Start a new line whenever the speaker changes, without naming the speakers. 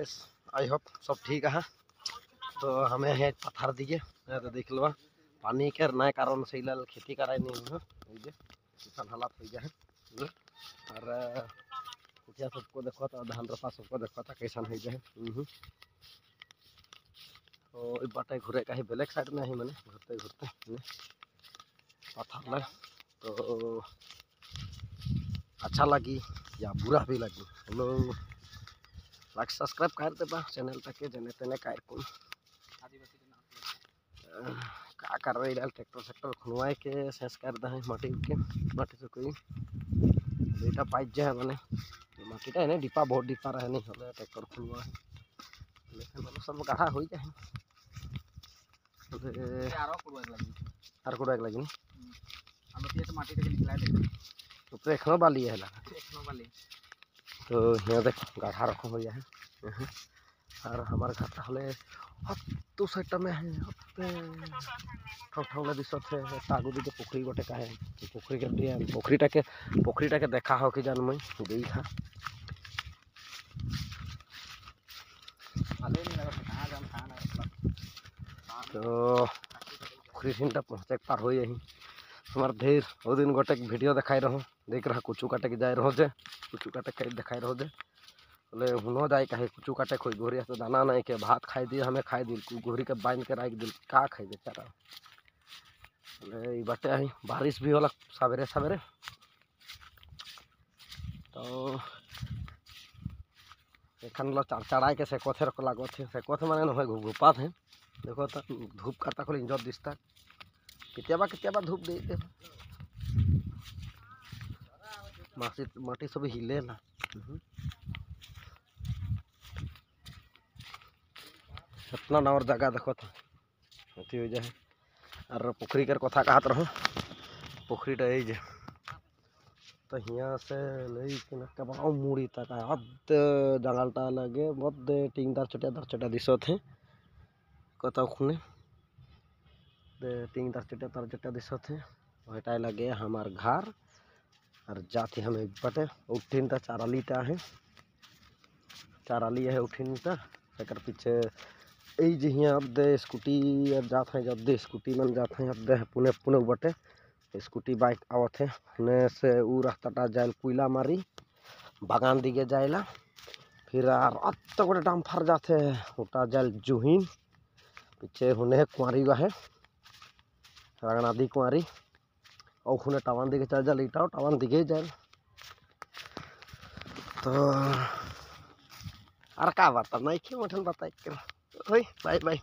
I hope सब ठीक है। तो हमें है पत्थर दिए तो देख लो पानी के ना कारण से खेती कराई नहीं किसान हालात हो जाए और कुटिया सबको देखो तो धान रोपा सबको देखो था कैसा हो जाए। तो बाटे घूरे का ही ब्लैक साइड में ही मैंने घूरते घूरते पत्थर लग तो अच्छा लगी या बुरा भी लगी हम लोग लाइक सब्सक्राइब कर दे चैनल तक के जने तेने कर को का कर रही ट्रैक्टर सेक्टर खुलवाए के सेस कर दे माटी से कोई बेटा पाइप जाए मैंने माटीटा है डिपा बहुत डिपा रहे नहीं हमें ट्रैक्टर खुलवा है लेकिन मतलब सब गढ़ा हो जाए आर को लगी तो एखनो बाली है तो यहाँ देख गढ़ा रखो हो जाए और हमारे घर हले तो साइड में है ठौठौला दिसत है आगू दी पुखरी गोटे का है पुखरीटा के देखा हो कि जान मुई गई था तो पुखरी सीन पहुँचे पार हो यही हमारे ढेर वो दिन गोटे वीडियो दिखाई रहो देख रहा कुचू काटे के जाए रहो जे कुचू काटे के दिखाई रहो जे बोले हुनो जाए कहे कुचू काटे कोई गोरी तो दाना नहीं के भात खाई दी हमें खाई दी गोरी के बांध के रख दी का खाई बेचारा बोले बाटे आई बारिश भी होला सवेरे सवेरे तो एखन लो चढ़ाई के सेकोथे रख लागो थे सेकोथे माने न घुपा थे देखो तो धूप करता खोल इंजर दिसता केतियाबा धूप दे माटी सब हिले ना इतना नवर जगह देखो तो अथी हो जाए और पुखरी कर कथा कहत रहो पुखरीटा जे तो यहाँ से लेकिन मुड़ी तक हद जंगलटा लगे मत टीन दर चटा दिशत है कत खुने टीन दर चटा दिशत है वहीटा लगे हमार घर और जाते हमें बटे उठीन ता चारालीटा है उठीन ता पीछे यहाँ अब दे स्कूटी जात है जब दे स्कूटी मन जात है अब दे पुने पुने बटे स्कूटी बाइक आवत है ने से उ रास्ता जाए कोयला मारी बागान दिगे जाएला फिर अत गोटे डाम्फर जाते उटा जाए जुहीन पीछे हुने कुआरी है रागनादी कुआरी और खुने टावन दिखे चल जाए इटाओ टावन दिखे जाए तो और का बात नहीं मठन बताए बाय बाय।